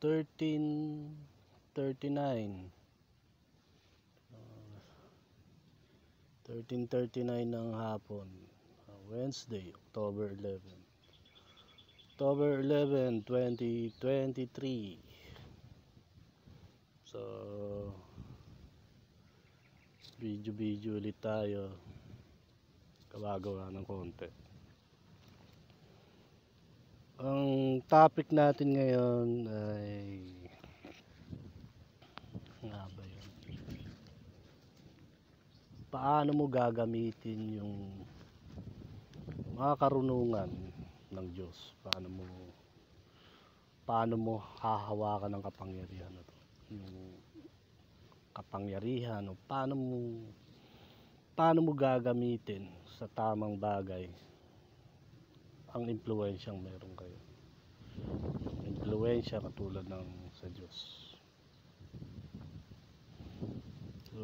13:39. 13:39 ng hapon. Wednesday, October 11, 2023. So, video ulit tayo. Gagawa ng konti. Ang topic natin ngayon ay nga ba yun? Paano mo gagamitin yung mga karunungan ng Diyos? Paano mo hahawakan ng kapangyarihan na to? Yung kapangyarihan o paano mo gagamitin sa tamang bagay ang impluwensyang meron kayo. Impluwensya katulad ng sa Diyos. So,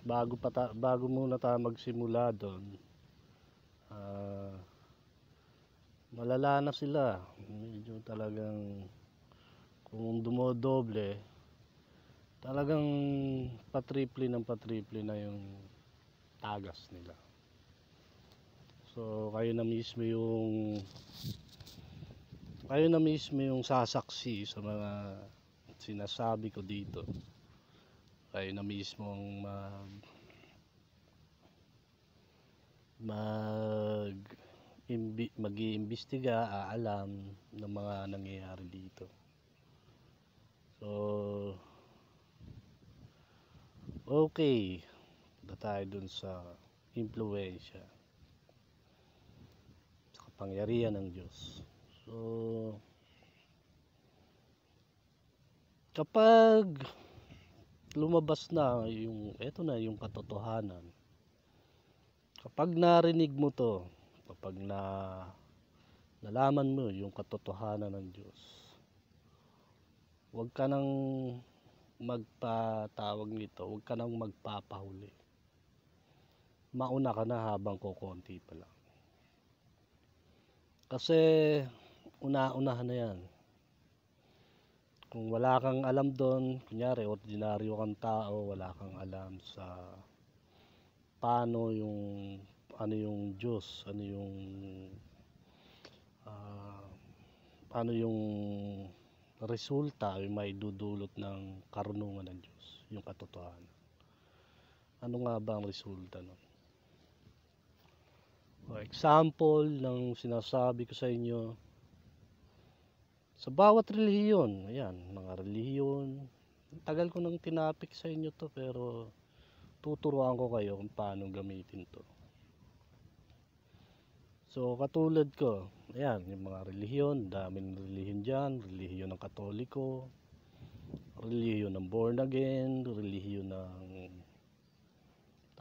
bago muna tayo magsimula doon, malala na sila. Medyo talagang kung dumodoble, talagang patriple na yung tagas nila. So kayo na mismo yung sasaksi sa mga sinasabi ko dito. Kayo na mismo ang mag-iimbestiga, aalam ng mga nangyayari dito. So okay, punta tayo dun sa impluwensya sa kapangyarihan ng Diyos. So kapag lumabas na yung yung katotohanan, kapag narinig mo to, kapag nalaman mo yung katotohanan ng Diyos, huwag ka nang huwag ka nang magpapahuli. Mauna ka na habang kukonti pa lang. Kasi una-unahan na yan. Kung wala kang alam doon, kunyari ordinaryo kang tao, wala kang alam sa ano yung Diyos, ano yung resulta ay may dudulot ng karunungan ng Diyos, yung katotohanan. Ano nga ba ang resulta nun? Example ng sinasabi ko sa inyo, sa bawat relihiyon, ayan, mga relihiyon, tagal ko nang tinapik sa inyo to, pero tuturuan ko kayo kung paano gamitin to. So katulad ko, ayan, yung mga relihiyon, daming relihiyon dyan, relihiyon ng Katoliko, relihiyon ng born again, relihiyon ng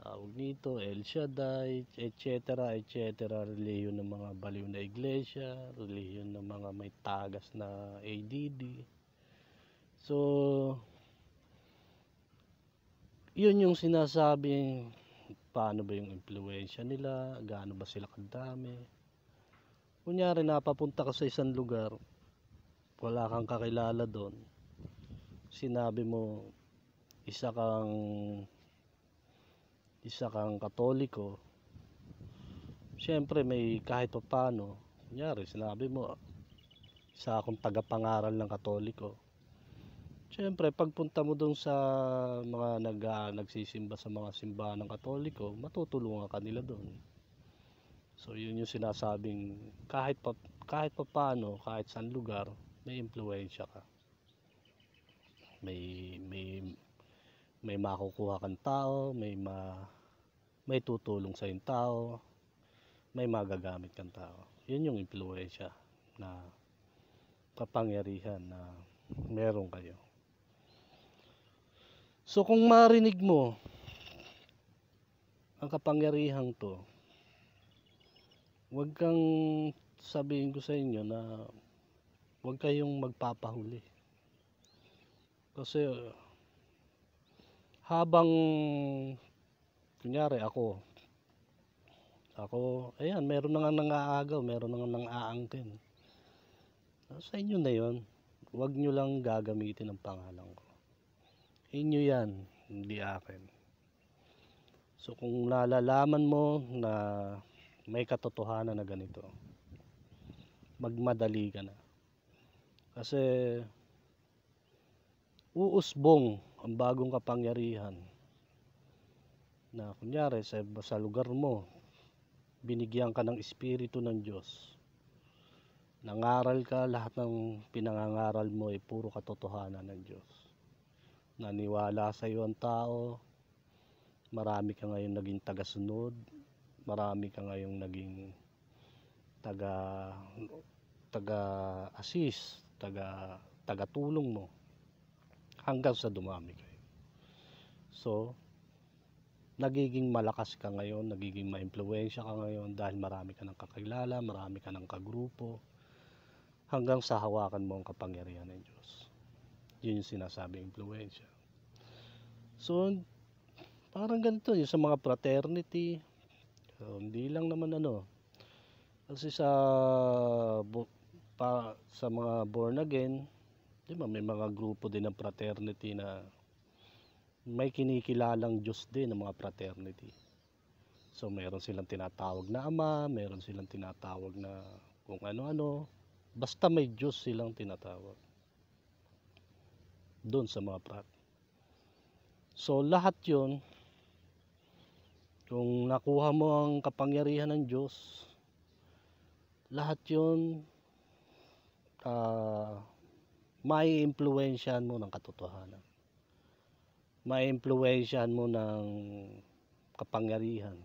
tawag nito, El Shaddai, etc. Relihiyon ng mga baliw na iglesia, relihiyon ng mga may tagas na ADD. So yun yung sinasabing paano ba yung impluwensya nila, gaano ba sila kadami. Kunyari napapunta ka sa isang lugar, wala kang kakilala doon, sinabi mo isa kang Katoliko, syempre may kahit pa paano, kunyari sinabi mo isa akong tagapangaral ng Katoliko, syempre pagpunta mo doon sa mga nagsisimba sa mga simbahan ng Katoliko, matutulungan ka nila doon. So yun yung sinasabing kahit pa paano, kahit saan lugar, may impluwensya ka. May makukuha kang tao, may tutulong sa yung tao, may magagamit kang tao. Yun yung impluwensya na kapangyarihan na meron kayo. So kung marinig mo ang kapangyarihan to, huwag kang sabihin ko sa inyo na huwag kayong magpapahuli. Kasi habang kunyari ako Ako, ayan, meron na nga nang-aagaw, meron na nga nang-aangkin. Sa inyo na yon. Huwag nyo lang gagamitin ang pangalan ko. Inyo yan, hindi akin. So kung nalalaman mo na may katotohanan na ganito, magmadali ka na. Kasi uusbong ang bagong kapangyarihan na kunyari sa lugar mo, binigyan ka ng Espiritu ng Diyos. Nangaral ka, lahat ng pinangangaral mo ay puro katotohanan ng Diyos. Naniwala sa iyo ang tao, marami ka ngayong naging tagasunod, marami ka ngayong naging taga-assist, taga-tulong mo hanggang sa dumami kayo. So, nagiging malakas ka ngayon, nagiging maimpluwensya ka ngayon dahil marami ka ng kakilala, marami ka ng kagrupo, hanggang sa hawakan mo ang kapangyarihan ng Diyos. Yun yung sinasabi impluwensya. So, parang ganito yung sa mga fraternity. So, hindi lang naman kasi sa mga born again, di ba, may mga grupo din ng fraternity na may kinikilalang Diyos din ng mga fraternity. So meron silang tinatawag na Ama, meron silang tinatawag na kung ano-ano, basta may Diyos silang tinatawag doon sa mga frat. So lahat yun, kung nakuha mo ang kapangyarihan ng Diyos, lahat yun mai-impluwensyahan mo ng katotohanan. Mai-impluwensyahan mo ng kapangyarihan.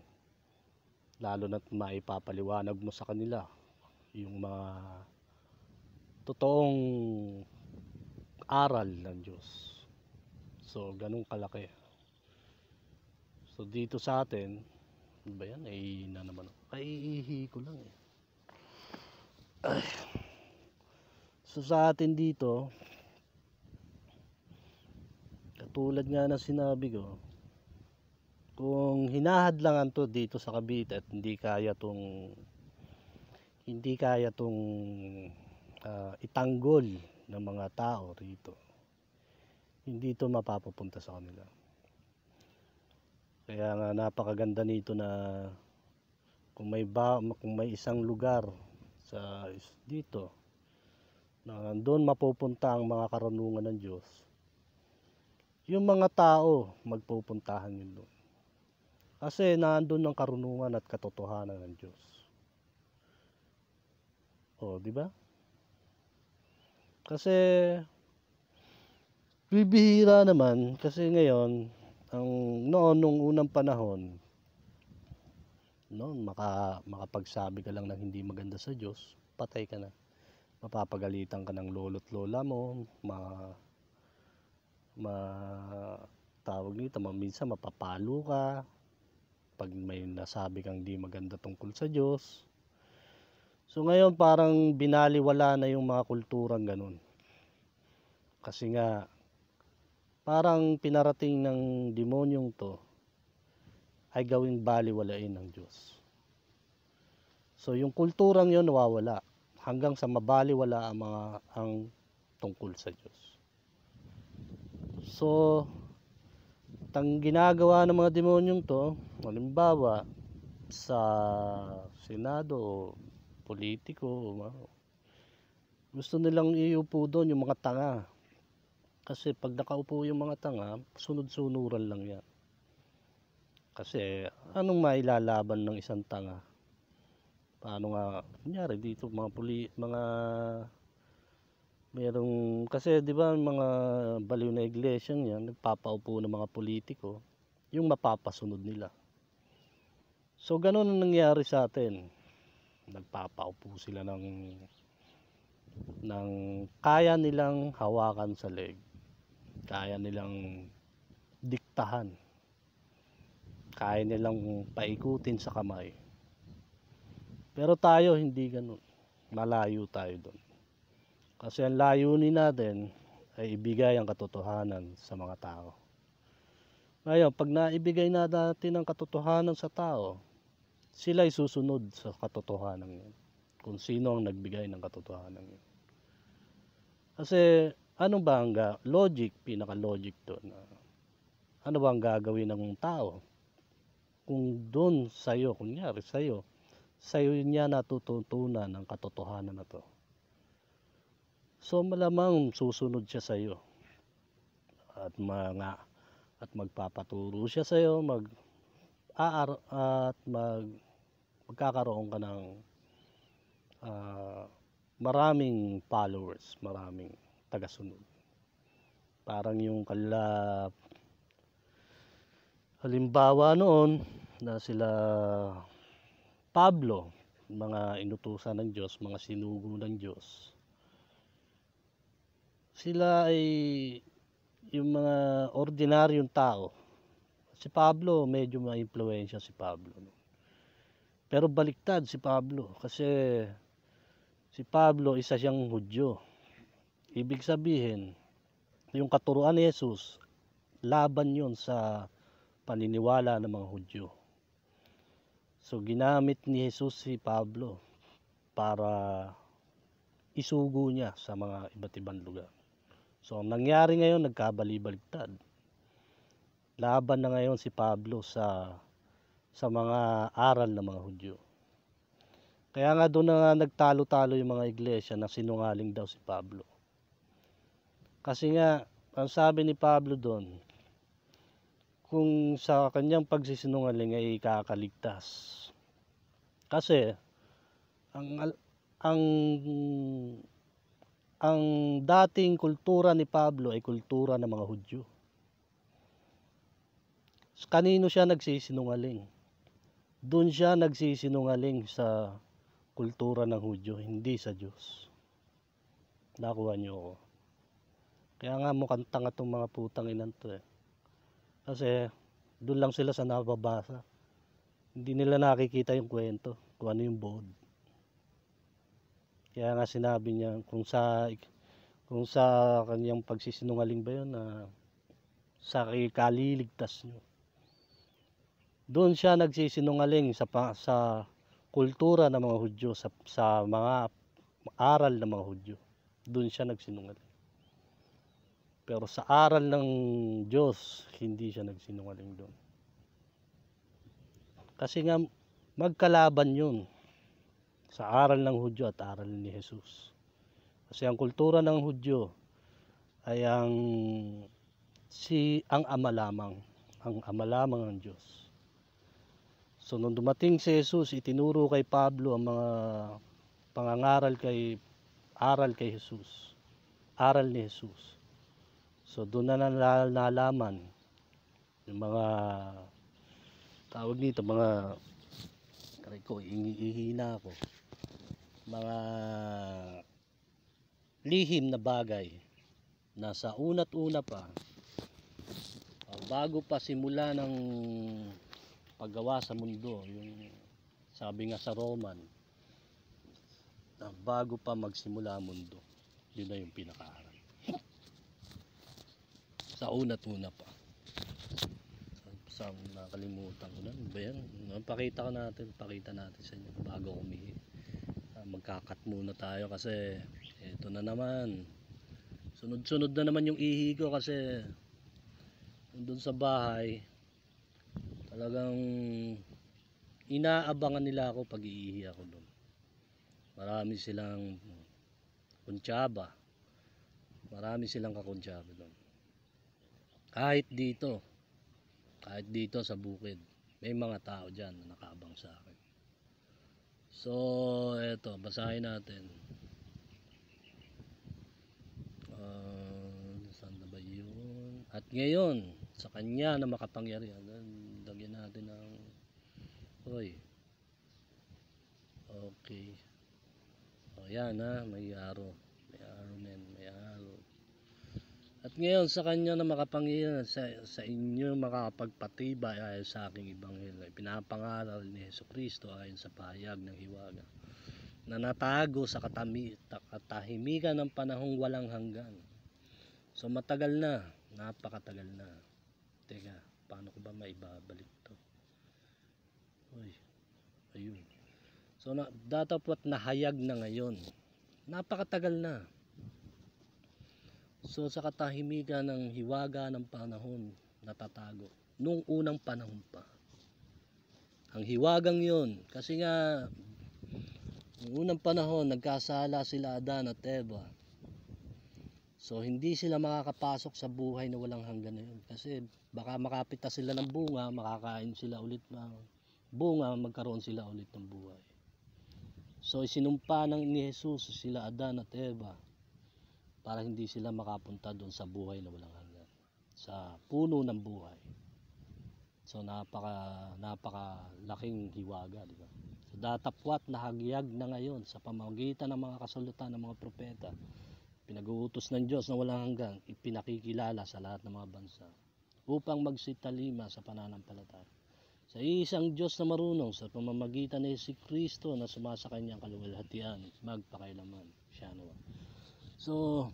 Lalo na't maipapaliwanag mo sa kanila yung mga totoong aral ng Diyos. So, ganun kalaki. So, dito sa atin, ano ba yan? Naiina naman ako. Iihi ko lang eh. Ay. So, sa atin dito, katulad nga na sinabi ko, kung hinahadlangan to dito sa Cavite at hindi kaya tong itanggol ng mga tao rito, hindi to mapapapunta sa kanila. Kaya nga napakaganda nito na kung may isang lugar dito na doon mapupunta ang mga karunungan ng Diyos, yung mga tao magpupuntahan yun doon. Kasi naandun ang karunungan at katotohanan ng Diyos. O, di ba? Kasi bibihira naman kasi ngayon nung unang panahon makapagsabi ka lang ng hindi maganda sa Diyos, patay ka na. Mapapagalitan ka ng lolo't lola mo, minsan mapapalo ka pag may nasabi kang di maganda tungkol sa Diyos. So ngayon parang binaliwala na yung mga kulturang ganun. Kasi nga parang pinarating ng demonyong to ay gawing baliwalain ng Diyos. So yung kulturang yon nawawala hanggang sa mabaliwala ang tungkol sa Diyos. So ang ginagawa ng mga demonyong to, halimbawa sa Senado o politiko, gusto nilang iupo doon yung mga tanga. Kasi pag nakaupo yung mga tanga, sunod-sunuran lang yan. Kasi anong mailalaban ng isang tanga? Paano nga, kunyari dito kasi di ba mga baliw na iglesia yan, nagpapaupo ng mga politiko, yung mapapasunod nila. So ganun ang nangyari sa atin. Nagpapaupo sila ng kaya nilang hawakan sa leg. Kaya nilang diktahan. Kaya nilang paikutin sa kamay. Pero tayo hindi ganun. Malayo tayo doon. Kasi ang layunin natin ay ibigay ang katotohanan sa mga tao. Ngayon, pag naibigay na natin ang katotohanan sa tao, sila ay susunod sa katotohanan yun. Kung sino ang nagbigay ng katotohanan yun. Kasi ano ba ang logic, pinaka-logic to na ano ba ang gagawin ng tao kung doon sa'yo, kunyari sa'yo niya natututunan ng katotohanan na to. So malamang susunod siya sa'yo at magpapaturo siya sa'yo, magkakaroon ka ng maraming followers, maraming tagasunod. Parang yung halimbawa noon na sila Pablo, mga inutusan ng Diyos, mga sinugo ng Diyos. Sila ay yung mga ordinaryong tao. Si Pablo, medyo ma-impluwensya si Pablo. Pero baliktad si Pablo kasi si Pablo isa siyang Hudyo. Ibig sabihin, yung katuruan ni Jesus, laban yun sa paniniwala ng mga Hudyo. So ginamit ni Jesus si Pablo para isugo niya sa mga iba't ibang lugar. So ang nangyari ngayon, nagkabali-baligtad. Laban na ngayon si Pablo sa mga aral ng mga Hudyo. Kaya nga doon na nagtalo-talo yung mga iglesia na sinungaling daw si Pablo. Kasi nga, ang sabi ni Pablo doon, kung sa kanyang pagsisinungaling ay ikakaligtas. Kasi ang dating kultura ni Pablo ay kultura ng mga Hudyo. Kanino siya nagsisinungaling? Doon siya nagsisinungaling sa kultura ng Hudyo, hindi sa Diyos. Nakuha niyo ako. Kaya nga mukhang tanga itong mga putang inan to eh. Kasi doon lang sila sa nababasa. Hindi nila nakikita yung kwento, kung ano yung bold. Kaya nga sinabi niya, kung sa kanyang pagsisinungaling ba yun, sa kaliligtas niyo. Doon siya nagsisinungaling sa kultura ng mga Hudyo, sa mga aral ng mga Hudyo. Doon siya nagsinungaling. Pero sa aral ng Diyos, hindi siya nagsinungaling doon. Kasi nga, magkalaban yun sa aral ng Hudyo at aral ni Jesus. Kasi ang kultura ng Hudyo ay ang ama lamang, ng Diyos. So nung dumating si Jesus, itinuro kay Pablo ang mga pangangaral aral ni Jesus. So doon na nalaman yung mga tawag nito, mga ihina ako, mga lihim na bagay na sa una't una pa, bago pa simula ng paggawa sa mundo, yung sabi nga sa Roman, na bago pa magsimula ang mundo, yun na yung pinakaaral. Sa una't una pa. Sa nakalimutan ko na, ba yan? Pakita natin sa inyo bago umihi. Magkakat muna tayo kasi ito na naman. Sunod-sunod na naman yung ihi ko kasi doon sa bahay talagang inaabangan nila ako pag iihi ako doon. Marami silang kuntsaba. Marami silang kakuntsaba doon. Kahit dito sa bukid, may mga tao dyan na nakaabang sa akin. So, eto, basahin natin. Saan na ba yun? At ngayon, sa kanya na makapangyarihan, lagyan natin ng okay. O yan may araw. May araw. At ngayon sa kanya na makapangyarihan sa inyo makapagpatibay ayon sa aking ebanghelyo, pinapangaral ni Jesucristo ayon sa pahayag ng hiwaga na natago sa katahimikan ng panahong walang hanggan. So matagal na, napakatagal na. Teka, paano ko ba maibabalik to? Ayun. So datapwat nahayag na ngayon. Napakatagal na. So sa katahimikan ng hiwaga ng panahon natatago. Nung unang panahon pa. Ang hiwagang yon, kasi nga nung unang panahon nagkasala sila Adan at Eva. So hindi sila makakapasok sa buhay na walang hanggan na yun. Kasi baka makapita sila ng bunga, makakain sila ulit ng bunga, magkaroon sila ulit ng buhay. So isinumpa ni Jesus sila Adan at Eva para hindi sila makapunta doon sa buhay na walang hanggan, sa puno ng buhay. So napakalaking hiwaga, di ba? So datapwat nahagyag na ngayon sa pamamagitan ng mga kasulatan ng mga propeta, pinag-uutos ng Diyos na walang hanggan, ipinakikilala sa lahat ng mga bansa upang magsitalima sa pananampalataya sa isang Diyos na marunong sa pamamagitan ni Jesucristo na sumasa kanyang kaluwalhatian magpakailaman. Siya naman. So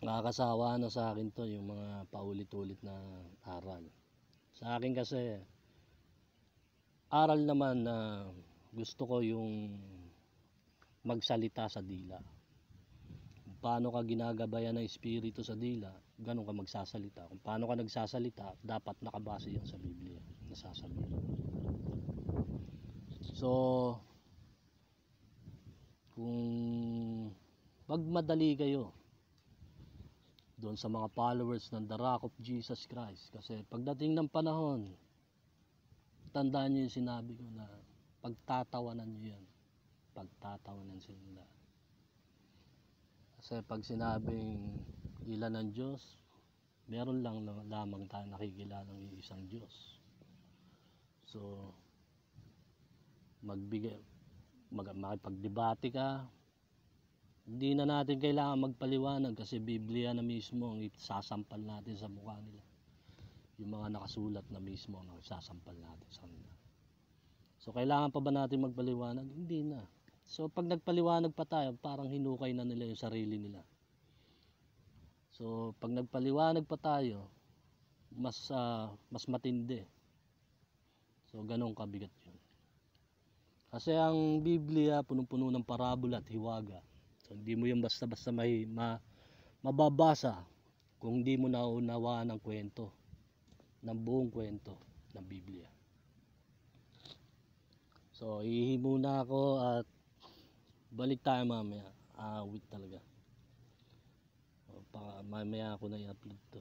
nakakasawa na sa akin to yung mga paulit-ulit na aral. Sa akin kasi aral naman na gusto ko yung magsalita sa dila. Paano ka ginagabayan ng Espiritu sa dila, ganun ka magsasalita. Kung paano ka nagsasalita, dapat nakabase yan sa Biblia, nasasabi. So, kung magmadali kayo doon sa mga followers ng The Rock of Jesus Christ, kasi pagdating ng panahon, tandaan nyo yung sinabi ko na pagtatawanan nyo yan. Pagtatawanan sila. Kasi pag sinabing ilan ng Diyos, meron lang lamang tayo nakikilala ng isang Diyos. So makipagdebate ka, hindi na natin kailangan magpaliwanag kasi Biblia na mismo ang isasampal natin sa mukha nila. Yung mga nakasulat na mismo ang isasampal natin sa kanila. So kailangan pa ba natin magpaliwanag? Hindi na. So pag nagpaliwanag pa tayo, parang hinukay na nila yung sarili nila. So pag nagpaliwanag pa tayo, mas matindi. So ganun kabigat yun. Kasi ang Biblia punong-puno ng parabola at hiwaga. So hindi mo yung basta-basta mababasa kung hindi mo naunawaan ang kwento, ng buong kwento ng Biblia. So ihi muna ako at balik tayo mamaya. Awit talaga. Mamaya ako na i-upload to.